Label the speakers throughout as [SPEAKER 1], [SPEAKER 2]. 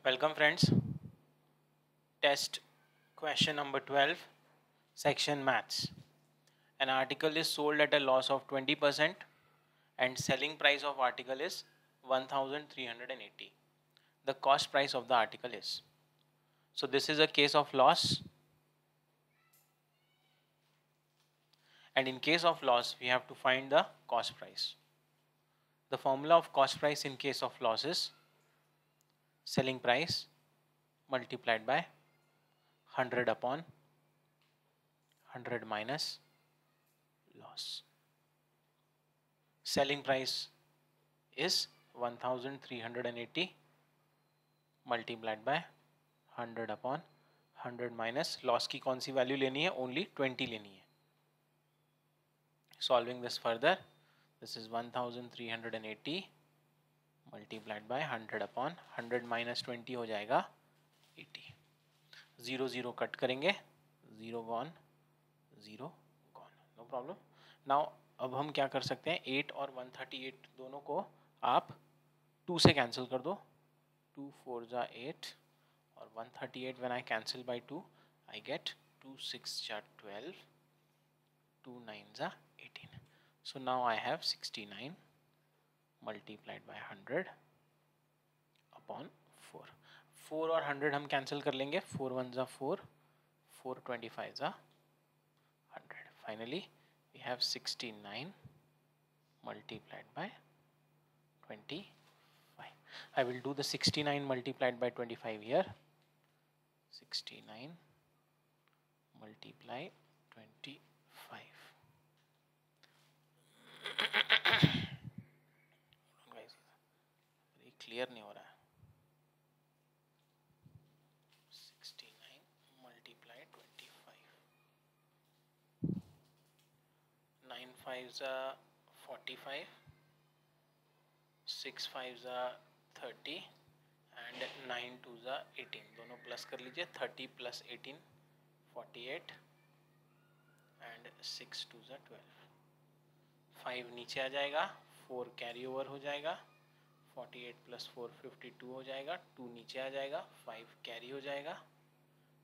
[SPEAKER 1] Welcome friends. Test question number 12, section maths. An article is sold at a loss of 20% and selling price of article is 1380. The cost price of the article is. So this is a case of loss, and in case of loss we have to find the cost price. The formula of cost price in case of loss is selling price multiplied by 100 upon 100 minus loss. Selling price is 1380 multiplied by 100 upon 100 minus loss की कौन सी value लेनी है? Only 20 लेनी है. Solving this further, this is 1380 multiplied by 100 upon 100 minus 20 हो जाएगा 80. 0 0 cut करेंगे, 0 gone, 0 gone, no problem. Now अब हम क्या कर सकते हैं? 8 और 138 दोनों को आप 2 से कैंसिल कर दो. 2 4 जा 8 और 138 when I cancel by 2 I get 2 6 जा 12, 2 9 जा 18. So now I have 69 multiplied by 100 upon 4. 4 और 100 हम कैंसिल कर लेंगे. 4 1 जा 4, 4 25 जा 100. Finally we have 69 multiplied by 25. I will do the 69 multiplied by 25 here. 69 multiply 25. Guys, very clear नहीं हो रहा है. 69 multiply 25. 9 5s are 45, 6 5s are 30 and 9 2s are 18. दोनों प्लस कर लीजिए. 30 plus 18 48 and 6 2s are 12. 5 नीचे आ जाएगा, 4 कैरी ओवर हो जाएगा. 48 plus 4 52 हो जाएगा. 2 नीचे आ जाएगा, 5 कैरी हो जाएगा.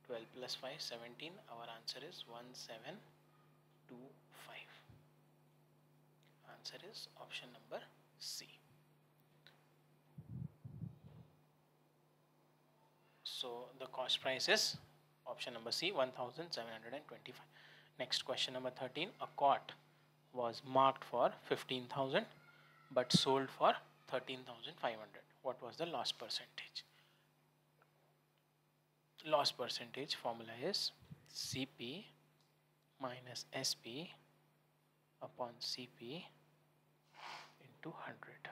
[SPEAKER 1] 12 plus 5 17. Our answer is 1725. Answer is option number C. So the cost price is option number C, 1725. Next question number 13. A cot was marked for 15,000 but sold for 13,500. What was the loss percentage? Loss percentage formula is CP minus SP upon CP into 100.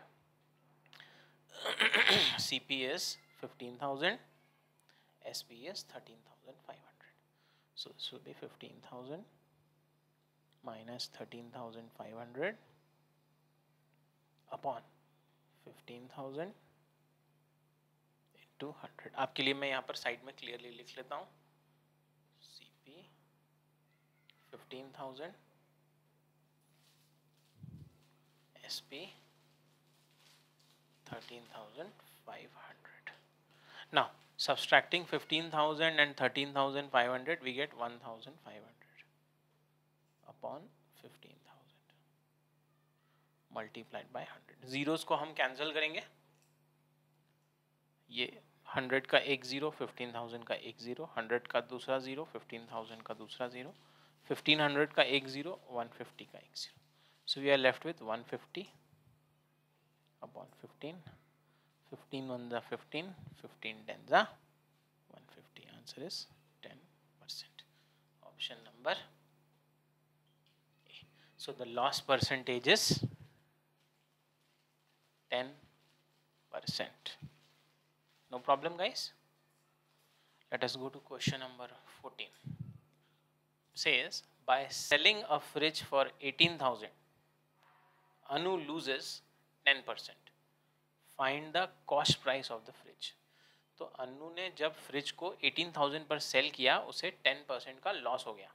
[SPEAKER 1] CP is 15,000, SP is 13,500. So this will be 15,000 minus 13,500 upon 15,000 into 100. आपके लिए मैं यहाँ पर side में clearly लिख लेता हूँ. CP 15,000, SP 13,500. Now subtracting 15,000 and 13,500 we get 1,500 upon 15,000 multiplied by 100. Zeros को हम कैंसिल करेंगे. ये 100 का एक जीरो, 15,000 का एक जीरो, 100 का दूसरा जीरो, 15,000 का दूसरा जीरो, 1500 का एक जीरो, 150 का एक zero. So we are left with 150 upon 15. 15 1 जा 15, 15 10 जा 150. Answer is 10%. Option number A. So the loss percentage is 10%. No problem, guys. Let us go to question number 14. Says by selling a fridge for 18,000, Anu loses 10%. Find the cost price of the fridge. तो अनु ने जब fridge को 18,000 पर cell किया उसे 10% का loss हो गया.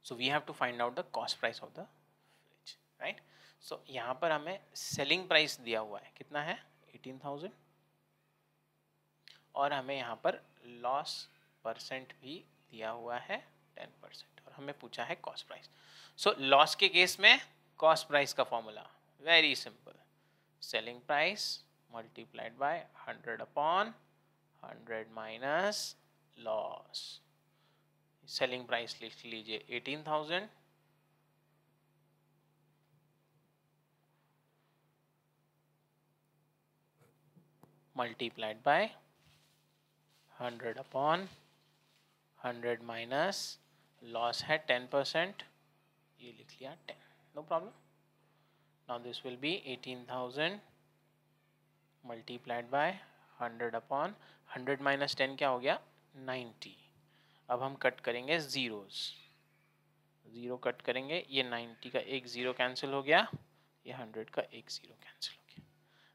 [SPEAKER 1] So we have to find out the cost price of the fridge, right? So यहाँ पर हमें सेलिंग प्राइस दिया हुआ है, कितना है? 18,000 और हमें यहाँ पर लॉस परसेंट भी दिया हुआ है 10% और हमें पूछा है कॉस्ट प्राइस। सो लॉस के केस में कॉस्ट प्राइस का formula very simple, selling price multiplied by 100 upon 100 minus loss. Selling price लिख लीजिए 18,000 multiplied by 100 upon 100 minus loss है 10%, ये लिख लिया 10, no problem. Now this will be 18,000 multiplied by 100 upon 100 minus 10 क्या हो गया 90। अब हम कट करेंगे जीरोस, जीरो कट करेंगे, ये 90 का एक जीरो कैंसिल हो गया, ये 100 का एक जीरो कैंसिल हो गया।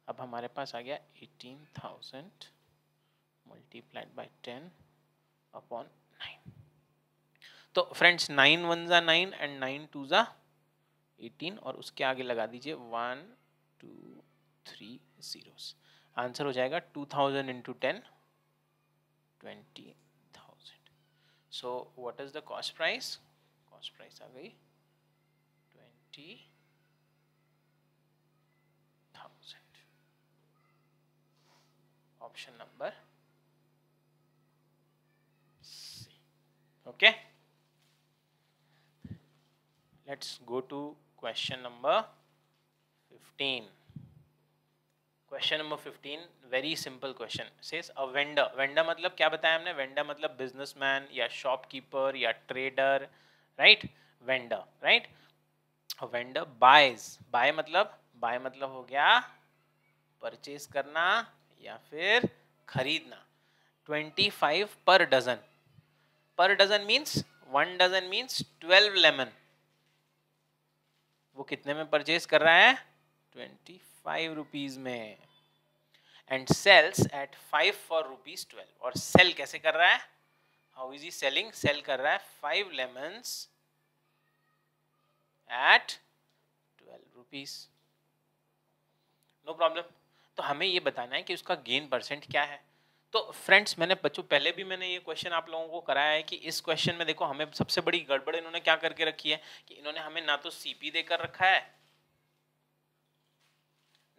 [SPEAKER 1] अब हमारे पास आ गया 18,000 मल्टीप्लाइड बाय 10 अपॉन 9। तो फ्रेंड्स 9 1 जा 9 एंड 9 2 जा 18 और उसके आगे लगा दीजिए 1 2 3 zeros। आंसर हो जाएगा 2000 into 10 20,000। So what is the cost price? Cost price आ गई 20,000। Option number C. Okay, let's go to question number 15। Question number 15 very simple question says a vendor, vendor मतलब क्या बताया हमने, वेंडर मतलब बिजनेसमैन या शॉपकीपर या trader, right, vendor, right. Vendor buys, buy मतलब हो गया परचेज करना या फिर खरीदना, 25 per dozen. Per dozen means 1 dozen means 12 lemon. वो कितने में परचेज कर रहा है 25 रुपीज में, and sells at 5 for rupees 12। और सेल कैसे कर रहा है, how is he selling, sell कर रहा है 5 lemons at 12 rupees, no problem. तो हमें ये बताना है कि उसका गेन परसेंट क्या है। तो फ्रेंड्स मैंने बच्चों पहले भी मैंने ये क्वेश्चन आप लोगों को कराया है कि इस क्वेश्चन में देखो हमें सबसे बड़ी गड़बड़ इन्होंने क्या करके रखी है कि इन्होंने हमें ना तो सीपी देकर रखा है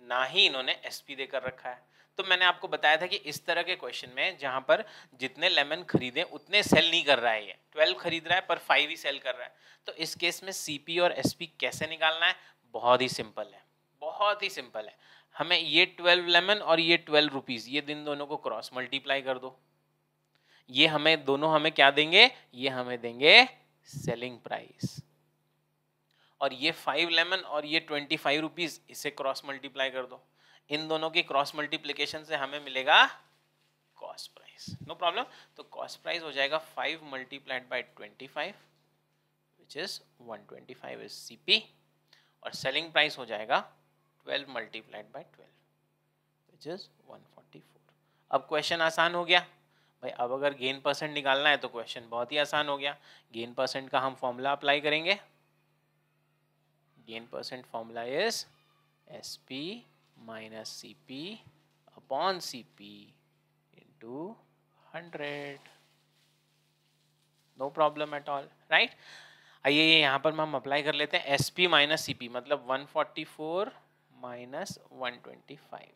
[SPEAKER 1] ना ही इन्होंने एसपी देकर रखा है। तो मैंने आपको बताया था कि इस तरह के क्वेश्चन में जहां पर जितने लेमन खरीदे उतने सेल नहीं कर रहा है, ये 12 खरीद रहा है पर 5 ही सेल कर रहा है। तो इस केस में सीपी और एसपी कैसे निकालना है, बहुत ही सिंपल है, बहुत ही सिंपल है। हमें ये 12 लेमन और ये 12 रुपीज, ये दिन दोनों को क्रॉस मल्टीप्लाई कर दो, ये हमें दोनों हमें क्या देंगे, ये हमें देंगे सेलिंग प्राइस। और ये 5 लेमन और ये 25 रुपीज, इसे क्रॉस मल्टीप्लाई कर दो, इन दोनों की क्रॉस मल्टीप्लिकेशन से हमें मिलेगा कॉस्ट प्राइस, नो प्रॉब्लम। तो कॉस्ट प्राइस हो जाएगा 5 multiplied by 25 which is 125 is CP, और सेलिंग प्राइस हो जाएगा 12 मल्टीप्लाइड बाय 12 विच इज 144। अब क्वेश्चन आसान हो गया भाई। अब अगर गेन परसेंट निकालना है तो क्वेश्चन बहुत ही आसान हो गया। गेन परसेंट का हम फॉर्मूला अप्लाई करेंगे, gain percent formula is SP minus CP upon CP into 100, no problem at all, right। आइए ये यहाँ पर हम अप्लाई कर लेते हैं, SP माइनस CP मतलब 144 माइनस 125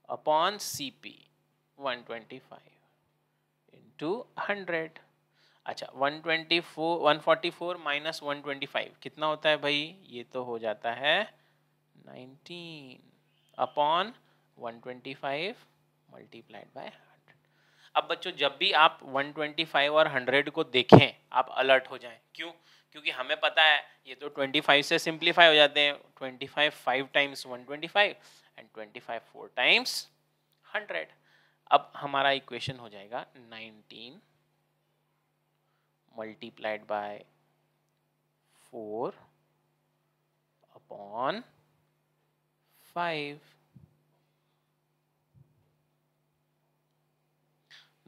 [SPEAKER 1] अपॉन CP 125 इंटू 100। अच्छा 144 माइनस 125 कितना होता है भाई, ये तो हो जाता है 19 अपॉन 125 मल्टीप्लाइड बाय 100। अब बच्चों जब भी आप 125 और 100 को देखें आप अलर्ट हो जाएं, क्यों, क्योंकि हमें पता है ये तो 25 से सिंप्लीफाई हो जाते हैं, 25 5 टाइम्स 125 एंड 25 4 टाइम्स 100। अब हमारा इक्वेशन हो जाएगा 19 multiplied by 4 upon 5,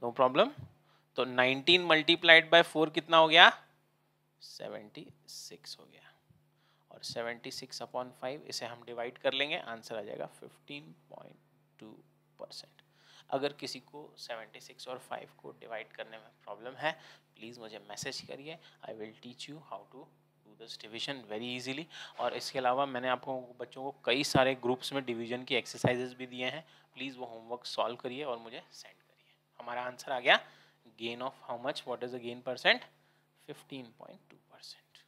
[SPEAKER 1] no problem। तो 19 multiplied by 4 कितना हो गया 76 हो गया, और 76 upon 5 इसे हम डिवाइड कर लेंगे, आंसर आ जाएगा 15.2%। अगर किसी को 76 और 5 को डिवाइड करने में प्रॉब्लम है, प्लीज़ मुझे मैसेज करिए, I will teach you how to do this division very easily. और इसके अलावा मैंने आपको बच्चों को कई सारे ग्रुप्स में डिवीजन की एक्सरसाइजेज भी दिए हैं, प्लीज़ वो होमवर्क सॉल्व करिए और मुझे सेंड करिए। हमारा आंसर आ गया gain of how much, what is the gain percent, 15.2%।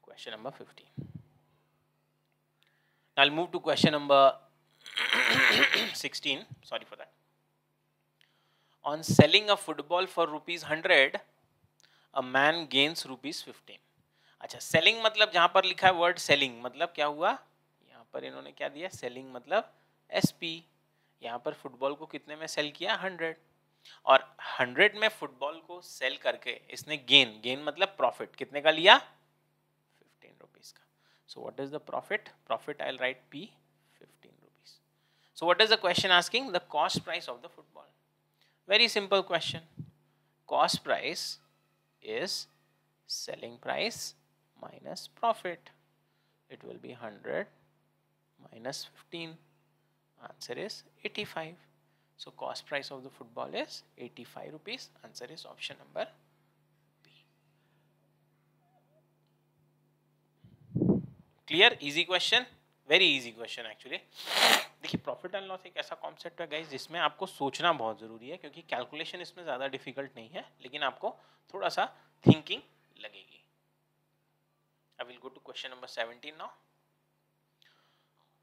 [SPEAKER 1] Question number 15। Now I'll move to question number 16. Sorry for that. On selling a football for ₹100, a man gains ₹15. अच्छा, selling मतलब जहां पर लिखा है word selling मतलब क्या हुआ, यहाँ पर इन्होंने क्या दिया, सेलिंग मतलब SP। यहाँ पर फुटबॉल को कितने में सेल किया, 100, और 100 में फुटबॉल को सेल करके इसने गेन मतलब प्रॉफिट कितने का लिया, 15 रुपीज का। So what is the profit? Profit I'll write P, 15 rupees. So what is the question asking? The cost price of the football. Very simple question. Cost price is selling price minus profit. It will be 100 minus 15. Answer is 85. So cost price of the football is 85 rupees. Answer is option number B. Clear? Easy question. Very easy question actually. देखिए, profit and loss एक ऐसा concept है guys जिसमें आपको सोचना बहुत ज़रूरी है, क्योंकि कैलकुलेशन इसमें ज़्यादा डिफिकल्ट नहीं है, लेकिन आपको थोड़ा सा थिंकिंग लगेगी। I will go to question number 17 now.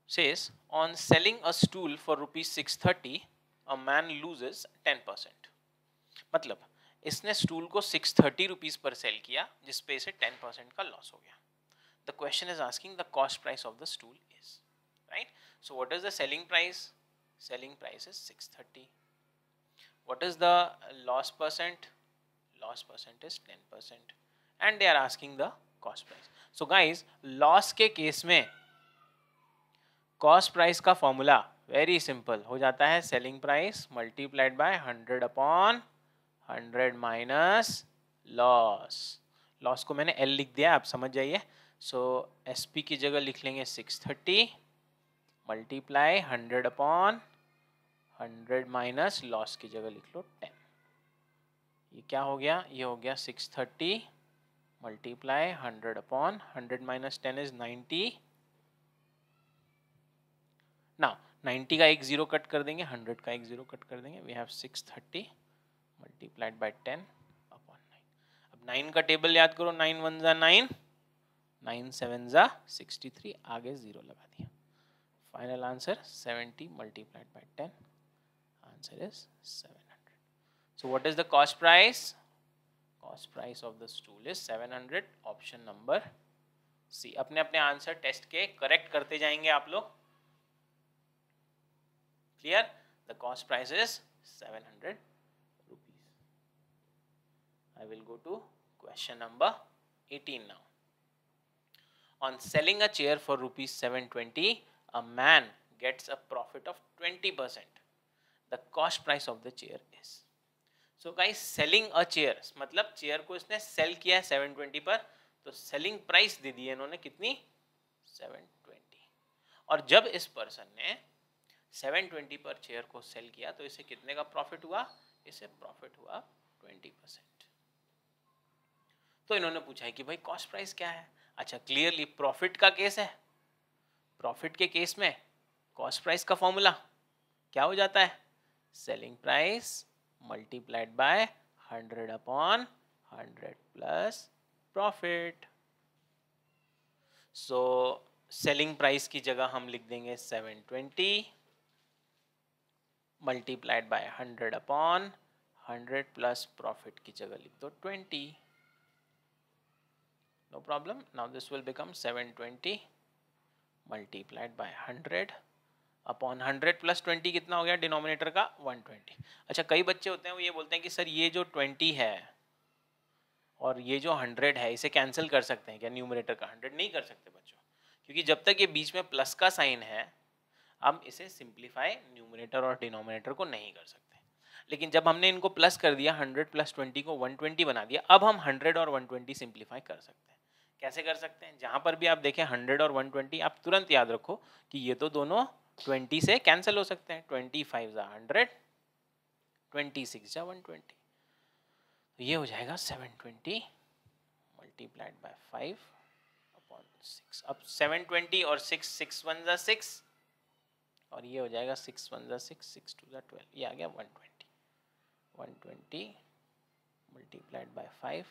[SPEAKER 1] Says on selling a stool for ₹630 a man loses 10%। मतलब इसने स्टूल को 630 रुपीज पर सेल किया, जिस पे इसे 10% का लॉस हो गया। The question is asking the cost price of the stool is, right? So what is the selling price? Selling price is 630. What is the loss percent? Loss percent is 10%. And they are asking the cost price. So guys, loss के case में cost price का formula very simple हो जाता है, selling price multiplied by 100 upon 100 minus loss. loss को मैंने L लिख दिया, आप समझ जाइए। सो SP की जगह लिख लेंगे 630 मल्टीप्लाई 100 अपॉन 100 माइनस लॉस की जगह लिख लो 10। ये क्या हो गया, ये हो गया 630 multiply 100 upon 100 minus 10 is 90। Now 90 का एक जीरो कट कर देंगे, 100 का एक जीरो कट कर देंगे, we have 630 multiplied by 10 upon 9। अब 9 का टेबल याद करो, 9 1 जा 9, 9 7 जा 63, आगे जीरो लगा दिया। Final answer 70 multiplied by 10, answer is 700। So what is the cost price? Cost price of the stool is 700, option number C. अपने अपने आंसर टेस्ट के करेक्ट करते जाएंगे आप लोग। Clear? The cost price is 700 rupees. I will go to question number 18 now. On selling a chair for ₹720, a man gets a profit of 20%. The cost price of the chair is. So guys, selling a chair मतलब chair को इसने cell किया है 720 पर, तो selling price दे दी है इन्होंने कितनी, 720। और जब इस पर्सन ने 720 पर चेयर को सेल किया तो इसे कितने का प्रॉफिट हुआ, इसे प्रॉफिट हुआ 20%। तो इन्होंने पूछा है कि भाई कॉस्ट प्राइस क्या है। अच्छा, क्लियरली प्रॉफिट का केस है, प्रॉफिट के केस में कॉस्ट प्राइस का फॉर्मूला क्या हो जाता है, selling price multiplied by 100 upon 100 plus profit. So selling price की जगह हम लिख देंगे 720 multiplied by 100 upon 100 plus profit की जगह लिख दो 20। No problem. Now this will become 720 multiplied by 100 upon 100 plus 20 कितना हो गया डिनोमिनेटर का 120। अच्छा, कई बच्चे होते हैं वो ये बोलते हैं कि सर ये जो 20 है और ये जो 100 है इसे कैंसिल कर सकते हैं क्या, न्यूमरेटर का 100? नहीं कर सकते बच्चों, क्योंकि जब तक ये बीच में प्लस का साइन है हम इसे सिंप्लीफाई न्यूमरेटर और डिनोमिनेटर को नहीं कर सकते। लेकिन जब हमने इनको प्लस कर दिया, 100 प्लस 20 को 120 बना दिया, अब हम 100 और 120 सिंप्लीफाई कर सकते हैं। कैसे कर सकते हैं? जहां पर भी आप देखें 100 और 120, आप तुरंत याद रखो कि ये तो दोनों 20 से कैंसिल हो सकते हैं, 25 जा 100, 26 जा 120, तो ये हो जाएगा 720 मल्टीप्लाइड बाय 5 अपॉन 6। अब 720 और 6, 6 1 जा 6, और ये हो जाएगा 6 1 जा 6, 6 2 जा 12, ये आ गया 120 मल्टीप्लाइड बाय 5,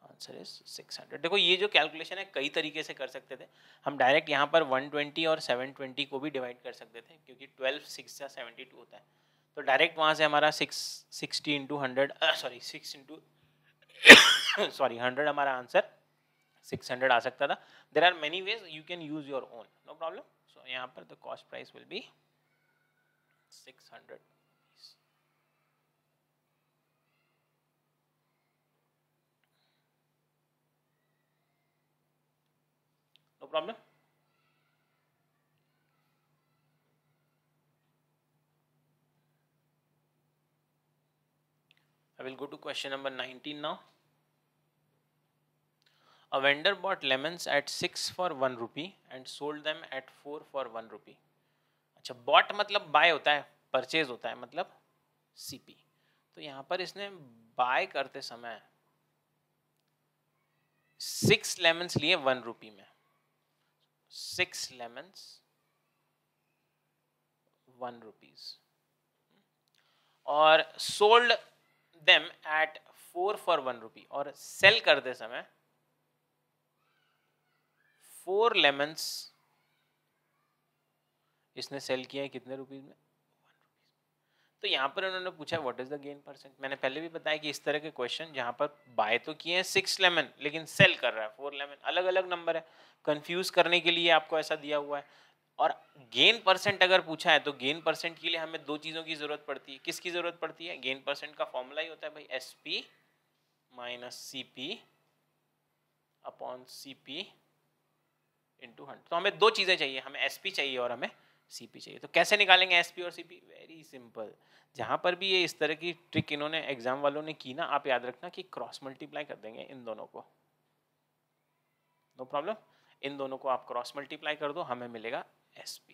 [SPEAKER 1] आंसर इज 600। देखो ये जो कैलकुलेशन है कई तरीके से कर सकते थे, हम डायरेक्ट यहाँ पर 120 और 720 को भी डिवाइड कर सकते थे, क्योंकि 12 6 या 72 होता है, तो डायरेक्ट वहाँ से हमारा 60 इंटू 100 सॉरी 6 इंटू सॉरी 100 हमारा आंसर 600 आ सकता था। There are many ways, you can use your own, no problem. So यहाँ पर the cost price will be 600। No problem. I will go to question number 19 now. A vendor bought lemons at 6 for 1 rupee and sold them at 4 for 1 rupee. अच्छा, bought मतलब buy होता है, purchase होता है मतलब CP। तो यहाँ पर इसने buy करते समय 6 lemons लिए 1 rupee में, 6 lemons 1 rupees, और sold them at 4 for 1 rupee, और sell करते समय 4 lemons इसने सेल किया है कितने रुपीस में, 1 रुपीस। तो यहाँ पर उन्होंने पूछा what is the gain percent. मैंने पहले भी बताया कि इस तरह के क्वेश्चन जहाँ पर बाय तो किए हैं 6 लेमन लेकिन सेल कर रहा है 4 लेमन, अलग अलग नंबर है, कंफ्यूज करने के लिए आपको ऐसा दिया हुआ है। और गेन परसेंट अगर पूछा है तो गेन परसेंट के लिए हमें दो चीज़ों की जरूरत पड़ती है। किसकी जरूरत पड़ती है? गेन परसेंट का फॉर्मूला ही होता है भाई SP minus CP upon CP into 100। तो हमें दो चीज़ें चाहिए, हमें SP चाहिए और हमें CP चाहिए। तो कैसे निकालेंगे SP और CP? Very simple. जहाँ पर भी ये इस तरह की ट्रिक इन्होंने एग्जाम वालों ने की ना, आप याद रखना कि क्रॉस मल्टीप्लाई कर देंगे इन दोनों को, नो प्रॉब्लम। इन दोनों को आप क्रॉस मल्टीप्लाई कर दो, हमें मिलेगा SP,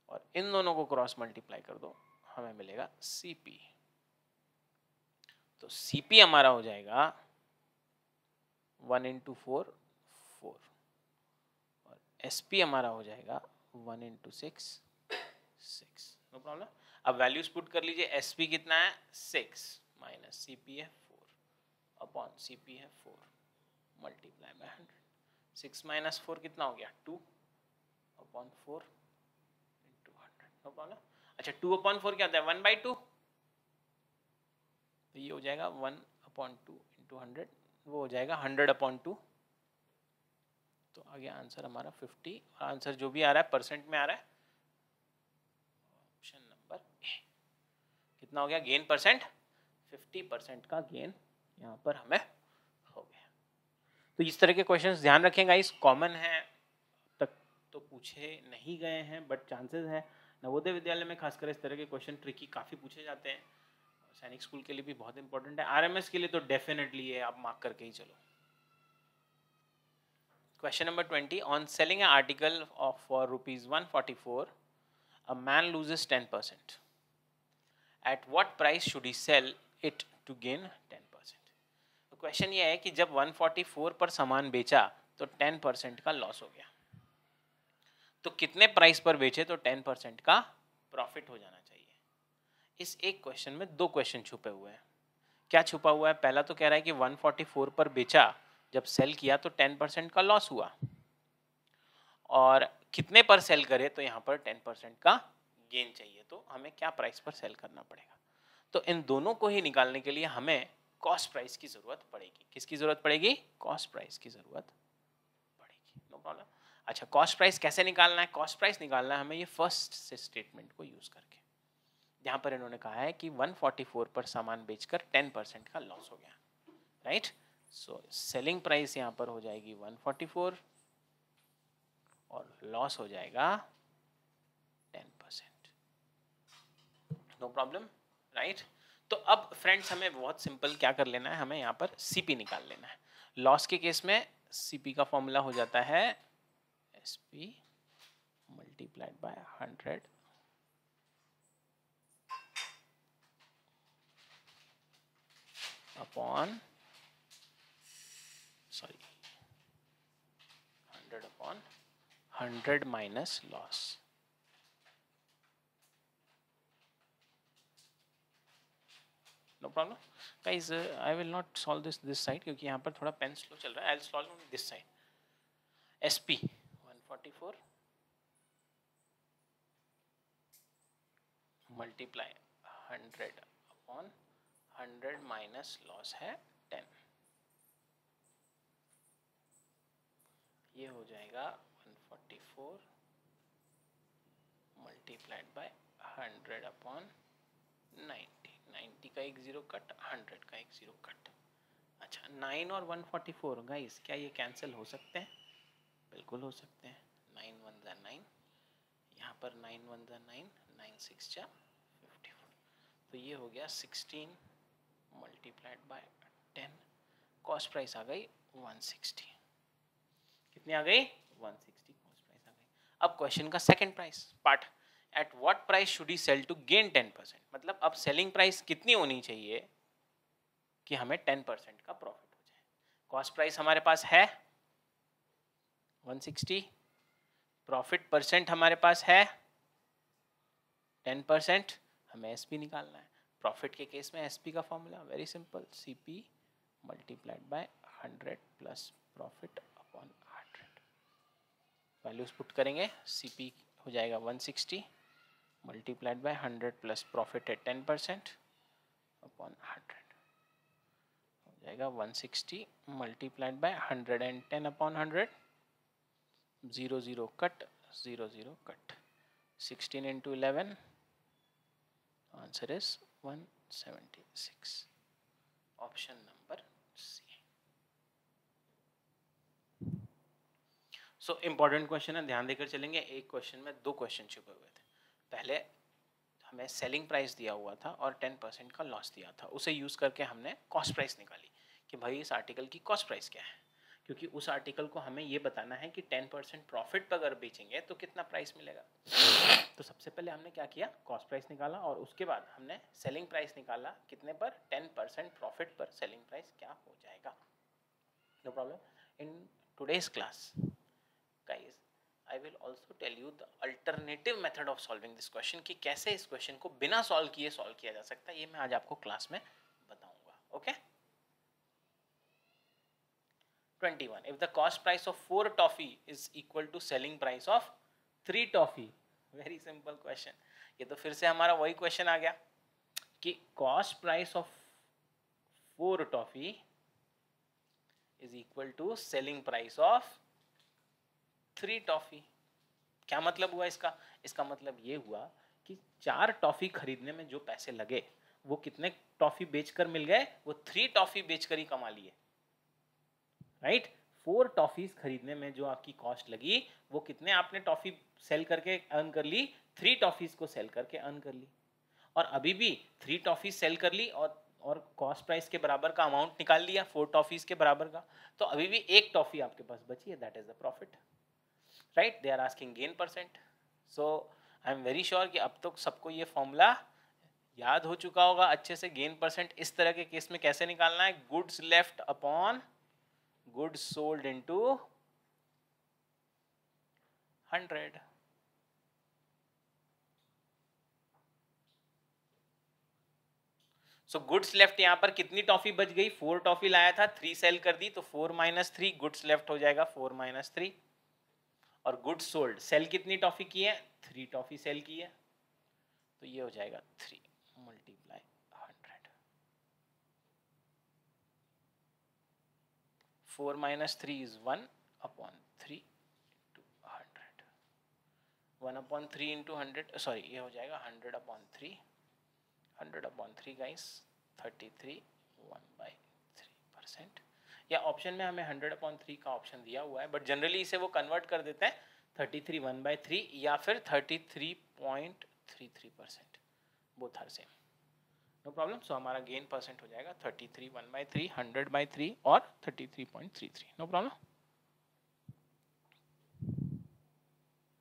[SPEAKER 1] और इन दोनों को क्रॉस मल्टीप्लाई कर दो, हमें मिलेगा CP। तो CP हमारा हो जाएगा 1 इंटू 4 4, और SP हमारा हो जाएगा 1 इंटू 6 6, नो प्रॉब्लम। अब वैल्यूज पुट कर लीजिए। SP कितना है 6 माइनस CP है 4 अपॉन CP है 4 मल्टीप्लाई बाय 100। 6 माइनस 4 कितना हो गया 2 अपॉन 4 इंटू 100, नो प्रॉब्लम। अच्छा 2 अपॉन 4 क्या होता है 1/2, तो ये हो जाएगा 1 अपॉन 2 इंटू 100, वो हो जाएगा 100 अपॉन 2। तो आ गया आंसर हमारा 50। आंसर जो भी आ रहा है परसेंट में आ रहा है, ऑप्शन नंबर ए। कितना हो गया गेन परसेंट? 50% का गेन यहाँ पर हमें हो गया। तो इस तरह के क्वेश्चंस ध्यान रखें गाइस, कॉमन है, तक तो पूछे नहीं गए हैं बट चांसेस है नवोदय विद्यालय में खासकर इस तरह के क्वेश्चन ट्रिकी काफ़ी पूछे जाते हैं। सैनिक स्कूल के लिए भी बहुत इंपॉर्टेंट है, RMS के लिए तो डेफिनेटली है, आप मार्क करके ही चलो। Question number 20. On selling an article for rupees 144, a man loses 10%. At what price should he sell it to gain 10%? तो क्वेश्चन ये है कि जब 144 पर सामान बेचा तो 10% का लॉस हो गया, तो कितने प्राइस पर बेचे तो 10% का प्रॉफिट हो जाना चाहिए। इस एक क्वेश्चन में दो क्वेश्चन छुपे हुए हैं। क्या छुपा हुआ है? पहला तो कह रहा है कि 144 पर बेचा, जब सेल किया तो 10% का लॉस हुआ, और कितने पर सेल करे तो यहाँ पर 10% का गेन चाहिए, तो हमें क्या प्राइस पर सेल करना पड़ेगा। तो इन दोनों को ही निकालने के लिए हमें कॉस्ट प्राइस की जरूरत पड़ेगी। किसकी जरूरत पड़ेगी? कॉस्ट प्राइस की जरूरत पड़ेगी, नो प्रॉब्लम। अच्छा कॉस्ट प्राइस कैसे निकालना है? कॉस्ट प्राइस निकालना है हमें ये फर्स्ट से स्टेटमेंट को यूज करके, जहाँ पर इन्होंने कहा है कि 144 पर सामान बेचकर 10% का लॉस हो गया, राइट। सो सेलिंग प्राइस यहाँ पर हो जाएगी 144 और लॉस हो जाएगा 10%, नो प्रॉब्लम, राइट। तो अब फ्रेंड्स हमें बहुत सिंपल क्या कर लेना है, हमें यहाँ पर CP निकाल लेना है। लॉस के केस में CP का फॉर्मूला हो जाता है SP multiplied by 100 upon 100 upon 100 minus loss. No problem guys. I will not solve this side क्योंकि यहाँ पर थोड़ा पेन स्लो चल रहा है. I'll solve on this side. SP 144 multiply 100 upon 100 minus loss है 10. ये हो जाएगा 144 multiplied by 100 upon 90. 90 का एक जीरो कट, 100 का एक जीरो कट. अच्छा 9 और 144 गाइस क्या ये कैंसिल हो सकते हैं? बिल्कुल हो सकते हैं. 9 1 जा 9, यहाँ पर 9 1 जा 9, 9 6 जा 54. तो ये हो गया 16 मल्टीप्लाइड बाय 10. कॉस्ट प्राइस आ गई 160. कितनी आ गई? 160 कॉस्ट प्राइस आ गई. अब क्वेश्चन का second price part. At what price should he sell to gain 10%. मतलब अब सेलिंग प्राइस कितनी होनी चाहिए कि हमें 10% का प्रॉफिट हो जाए. कॉस्ट प्राइस हमारे पास है 160, प्रॉफिट परसेंट हमारे पास है 10%. हमें एसपी निकालना है. प्रॉफिट के केस में एसपी का formula very simple, CP multiplied by 100 plus profit upon 100. Values put करेंगे. सीपी हो जाएगा 160 मल्टीप्लाइड बाय 100 प्लस प्रॉफिट है 10% अपॉन 100. हो जाएगा 160 multiplied by 110 upon 100. 0 0 cut, 0 0 cut. 16 into 11, answer is 176. Option number C. So important question है, ध्यान देकर चलेंगे. एक क्वेश्चन में दो क्वेश्चन छुपे हुए थे. पहले हमें सेलिंग प्राइस दिया हुआ था और 10% का लॉस दिया था. उसे यूज करके हमने कॉस्ट प्राइस निकाली कि भाई इस आर्टिकल की कॉस्ट प्राइस क्या है, क्योंकि उस आर्टिकल को हमें ये बताना है कि 10% प्रॉफिट पर अगर बेचेंगे तो कितना प्राइस मिलेगा. तो सबसे पहले हमने क्या किया, कॉस्ट प्राइस निकाला और उसके बाद हमने सेलिंग प्राइस निकाला. कितने पर? 10% प्रॉफिट पर सेलिंग प्राइस क्या हो जाएगा. No problem. In today's class guys I will also tell you the alternative method of solving this question कि कैसे इस क्वेश्चन को बिना सॉल्व किए सॉल्व किया जा सकता है. ये मैं आज आपको क्लास में बताऊंगा. Okay. 21. If the cost price of 4 toffee is equal to selling price of 3 toffee. Very simple question. ये तो फिर से हमारा वही क्वेश्चन आ गया कि cost price of 4 toffee is equal to selling price of 3 toffee. क्या मतलब हुआ इसका? इसका मतलब ये हुआ कि 4 टॉफी खरीदने में जो पैसे लगे वो कितने टॉफी बेचकर मिल गए? वो 3 टॉफी बेचकर ही कमा लिए. राइट. 4 टॉफीज खरीदने में जो आपकी कॉस्ट लगी वो कितने आपने टॉफी सेल करके अर्न कर ली? 3 टॉफीज को सेल करके अर्न कर ली. और अभी भी 3 टॉफीज सेल कर ली और कॉस्ट प्राइस के बराबर का अमाउंट निकाल लिया 4 टॉफीज के बराबर का. तो अभी भी एक टॉफी आपके पास बची है. That is the profit. Right. They are asking gain percent. So I am very sure कि अब तक सबको ये फॉर्मूला याद हो चुका होगा अच्छे से. गेन परसेंट इस तरह के केस में कैसे निकालना है? Goods left upon goods sold into 100. So goods left यहां पर कितनी टॉफी बच गई? 4 टॉफी लाया था, 3 सेल कर दी तो 4 - 3 गुड्स लेफ्ट हो जाएगा 4 - 3. और गुड्स सोल्ड सेल कितनी टॉफी की है? 3 टॉफी सेल की है. तो ये हो जाएगा 3 multiply 100. 4 - 3 is 1 upon 3 into 100. 1 upon 3 into 100, sorry ये हो जाएगा 100 अपॉन 3. 100 upon 3 guys 33 1/3%. या ऑप्शन में हमें 100 अपॉन 3 का ऑप्शन दिया हुआ है, बट जनरली इसे वो कन्वर्ट कर देते हैं 33 1/3 या फिर 33.33%. Both are same. No problem. So हमारा गेन परसेंट हो जाएगा 33 1/3, 100/3 और 33.33. No problem.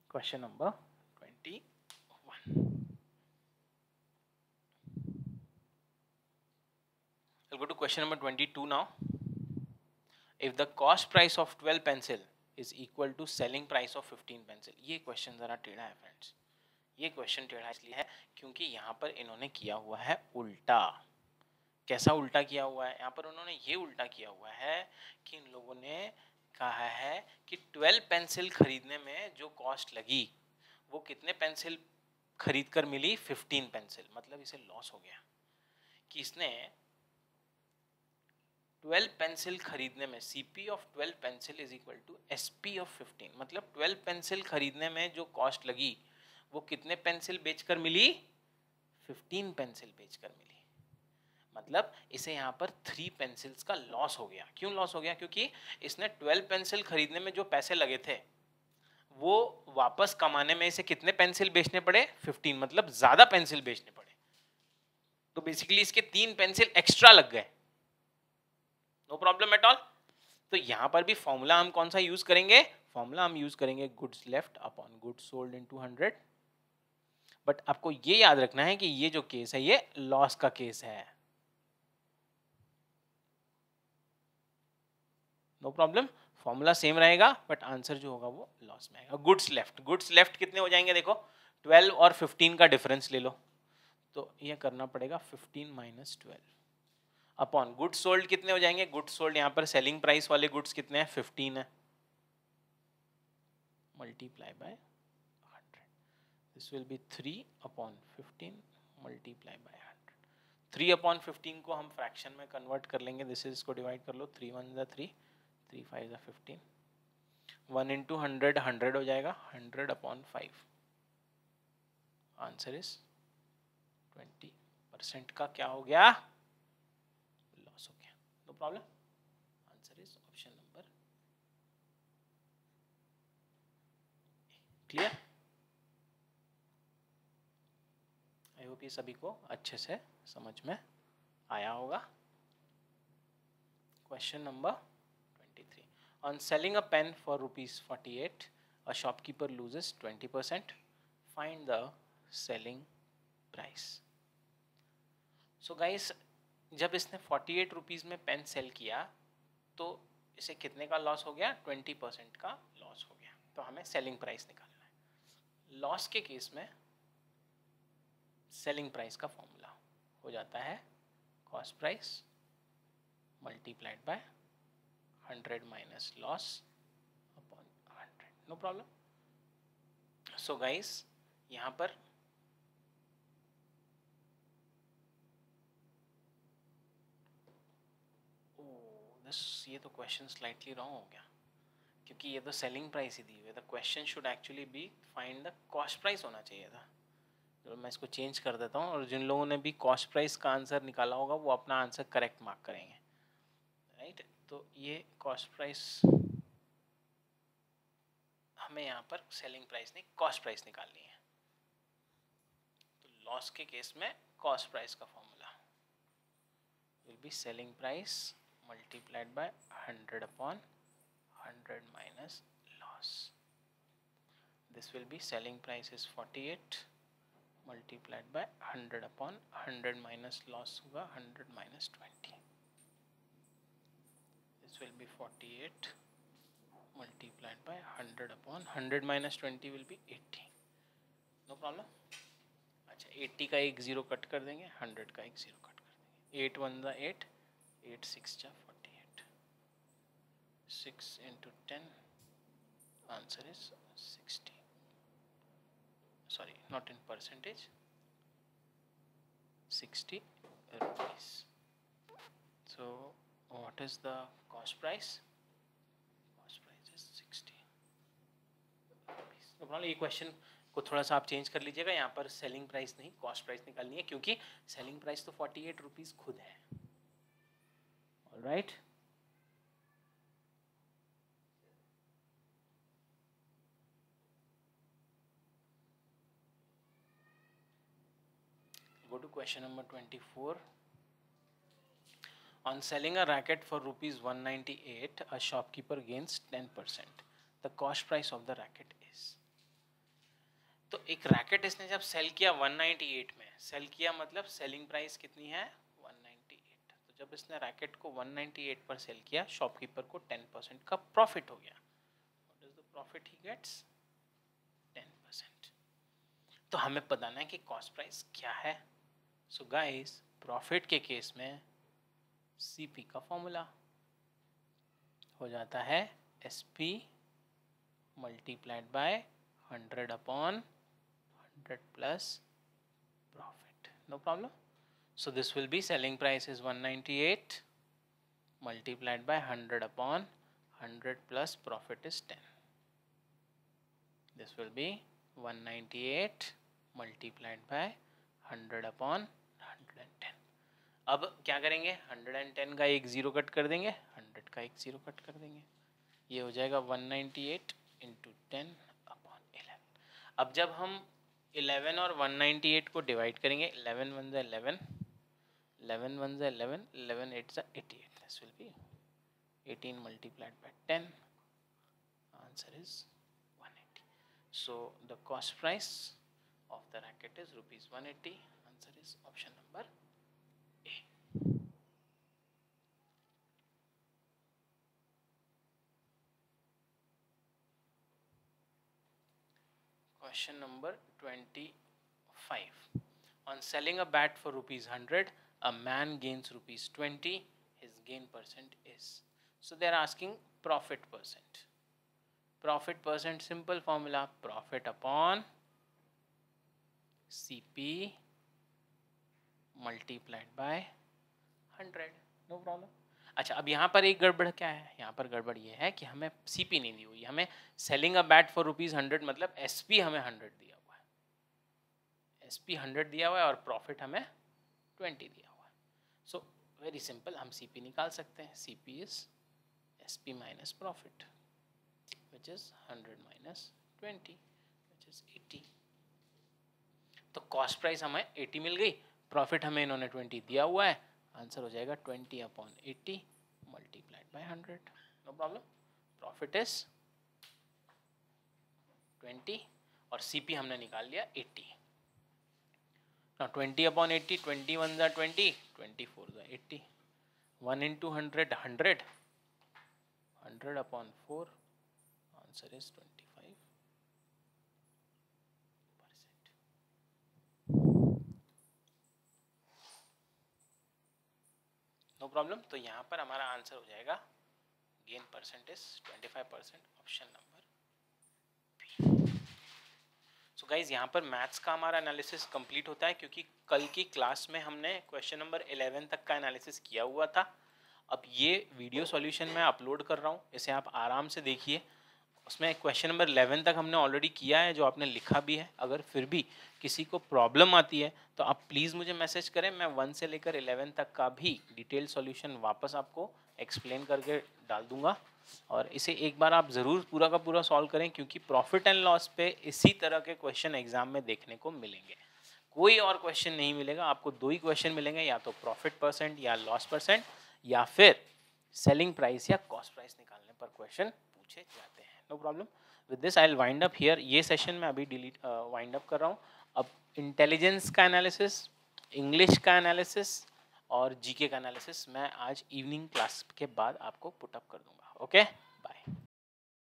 [SPEAKER 1] Question number 21. I'll go to question number 22 now. If the cost price of 12 pencil is equal to selling price of 15 pencil. ये question जरा टेढ़ा है friends. ये question टेढ़ा इसलिए है क्योंकि यहाँ पर इन्होंने किया हुआ है उल्टा. कैसा उल्टा किया हुआ है? यहाँ पर उन्होंने ये उल्टा किया हुआ है कि इन लोगों ने कहा है कि 12 पेंसिल खरीदने में जो कॉस्ट लगी वो कितने पेंसिल खरीद कर मिली? 15 पेंसिल. मतलब इसे लॉस हो गया कि इसने 12 पेंसिल खरीदने में CP of 12 pencil is equal to SP of 15. मतलब 12 पेंसिल खरीदने में जो कॉस्ट लगी वो कितने पेंसिल बेचकर मिली? 15 पेंसिल बेचकर मिली. मतलब इसे यहाँ पर 3 पेंसिल्स का लॉस हो गया. क्यों लॉस हो गया? क्योंकि इसने 12 पेंसिल खरीदने में जो पैसे लगे थे वो वापस कमाने में इसे कितने पेंसिल बेचने पड़े? 15. मतलब ज्यादा पेंसिल बेचने पड़े. तो बेसिकली इसके 3 पेंसिल एक्स्ट्रा लग गए. No problem at all. तो यहां पर भी फॉर्मूला हम कौन सा यूज करेंगे? फॉर्मूला हम यूज करेंगे goods left upon goods sold into 100. But आपको ये याद रखना है कि ये जो केस है ये लॉस का केस है. No problem. फॉर्मूला सेम रहेगा बट आंसर जो होगा वो लॉस में आएगा. Goods left. गुड्स लेफ्ट कितने हो जाएंगे? देखो 12 और 15 का डिफरेंस ले लो तो ये करना पड़ेगा 15 माइनस 12 अपॉन गुड्स सोल्ड कितने हो जाएंगे? गुड्स सोल्ड यहाँ पर सेलिंग प्राइस वाले गुड्स कितने हैं? 15 है. Multiply by 100. This will B 3 upon 15 multiply by 100. 3 upon 15 को हम फ्रैक्शन में कन्वर्ट कर लेंगे. दिस इज इसको डिवाइड कर लो. 3 1 3 3 5 15. 1 इंटू 100 100 हो जाएगा. 100 अपॉन 5. आंसर इज 20% का क्या हो गया? लॉस हो गया. No problem. Answer is option number. Clear? I hope ये सभी को अच्छे से समझ में आया होगा. Question number 23. On selling a pen for ₹48, a shopkeeper loses 20%. Find the selling price. So guys, जब इसने 48 रुपीज में पेन सेल किया तो इसे कितने का लॉस हो गया? 20% का लॉस हो गया. तो हमें सेलिंग प्राइस निकालना है. लॉस के केस में सेलिंग प्राइस का फॉर्मूला हो जाता है cost price multiplied by 100 minus loss upon 100. No problem. So guys यहां पर ये तो क्वेश्चन स्लाइटली रॉन्ग हो गया क्योंकि ये तो सेलिंग प्राइस ही दी हुई है. The question should actually be find the cost price होना चाहिए था. तो मैं इसको चेंज कर देता हूँ और जिन लोगों ने भी कॉस्ट प्राइस का आंसर निकाला होगा वो अपना आंसर करेक्ट मार्क करेंगे. राइट. तो ये कॉस्ट प्राइस हमें यहाँ पर सेलिंग प्राइस नहीं कॉस्ट प्राइस निकालनी है. तो लॉस के केस में कॉस्ट प्राइस का formula will be selling price multiplied by 100 upon 100 minus loss. This will be selling price is 48 multiplied by 100 upon 100 minus loss होगा 100 minus 20. This will be 48 multiplied by 100 upon 100 minus 20 will be 80. No problem. अच्छा 80 का एक zero cut कर देंगे. 100 का एक zero cut कर देंगे. 8 1 दा 8 8 6 जा 48. 6 into 10. Answer is 60. Sorry, not in percentage. 60 rupees. So, what is the cost price? Cost price is 60 rupees. तो ये क्वेश्चन को थोड़ा सा आप चेंज कर लीजिएगा. यहाँ पर सेलिंग प्राइस नहीं कॉस्ट प्राइस निकालनी है क्योंकि सेलिंग प्राइस तो 48 रुपीज खुद है. Right? Go to question number 24. On selling a racket for ₹198, a shopkeeper gains 10%. The cost price of the racket is. एक रैकेट इसने जब सेल किया 198 में, सेल किया मतलब सेलिंग प्राइस कितनी है 198, तो जब इसने रैकेट को 198 पर सेल किया शॉपकीपर को 10% का प्रॉफिट हो गया. What is the profit he gets 10%. तो हमें बताना है कि कॉस्ट प्राइस क्या है. सो गाइस प्रॉफिट के केस में सीपी का फॉर्मूला हो जाता है SP multiplied by 100 upon 100 plus profit. No problem. So this will be selling price is 198 multiplied by 100 upon 100 plus profit is 10. This will be 198 multiplied by 100 upon 110. अब क्या करेंगे 110 का एक जीरो कट कर देंगे, 100 का एक जीरो कट कर देंगे, ये हो जाएगा 198 इंटू 10 अपॉन 11. अब जब हम 11 और 198 को डिवाइड करेंगे, 11 1 जा 11, 11 1 जा 11, 11 8 जा 88. This will be 18 multiplied by 10. Answer is 180. So the cost price of the racket is rupees 180. Answer is option number A. Question number 25. On selling a bat for rupees 100, a man gains rupees 20. His gain percent is. So they are asking profit percent. Profit percent simple formula, profit upon CP multiplied by 100. No problem. अच्छा, अब यहाँ पर एक गड़बड़ क्या है, यहाँ पर गड़बड़ ये है कि हमें सीपी नहीं दी हुई, हमें selling a bat for rupees 100 मतलब एसपी हमें 100 दिया हुआ है, एसपी 100 दिया हुआ है और प्रॉफिट हमें 20 दिया हुआ है. सो वेरी सिंपल, हम सीपी निकाल सकते हैं. CP is SP minus profit which is 100 minus 20 which is 80. तो कॉस्ट प्राइस हमें 80 मिल गई, प्रॉफिट हमें इन्होंने 20 दिया हुआ है. आंसर हो जाएगा 20 upon 80 multiplied by 100. No problem. Profit is 20 और सीपी हमने निकाल लिया 80. नाउ 20 अपॉन 80, 21 जा 20, 24 जा 80. 1 into 100 100, 100 upon 4. Answer is 25%. No problem. तो यहाँ पर हमारा आंसर हो जाएगा gain percentage 25%, option number B. So guys यहाँ पर मैथ्स का हमारा एनालिसिस कंप्लीट होता है, क्योंकि कल की क्लास में हमने क्वेश्चन नंबर 11 तक का एनालिसिस किया हुआ था. अब ये वीडियो सॉल्यूशन मैं अपलोड कर रहा हूँ, इसे आप आराम से देखिए. उसमें क्वेश्चन नंबर 11 तक हमने ऑलरेडी किया है, जो आपने लिखा भी है. अगर फिर भी किसी को प्रॉब्लम आती है तो आप प्लीज़ मुझे मैसेज करें, मैं 1 से लेकर 11 तक का भी डिटेल सॉल्यूशन वापस आपको एक्सप्लेन करके डाल दूंगा. और इसे एक बार आप ज़रूर पूरा का पूरा सॉल्व करें, क्योंकि प्रॉफिट एंड लॉस पे इसी तरह के क्वेश्चन एग्जाम में देखने को मिलेंगे. कोई और क्वेश्चन नहीं मिलेगा आपको. 2 ही क्वेश्चन मिलेंगे, या तो प्रॉफिट परसेंट या लॉस परसेंट, या फिर सेलिंग प्राइस या कॉस्ट प्राइस निकालने पर क्वेश्चन पूछे जाते हैं. No problem. With this I will wind up here. ये सेशन मैं अभी वाइंड अप कर रहा हूँ. अब इंटेलिजेंस का एनालिसिस, इंग्लिश का एनालिसिस और जीके का एनालिसिस मैं आज इवनिंग क्लास के बाद आपको पुट अप कर दूंगा. ओके.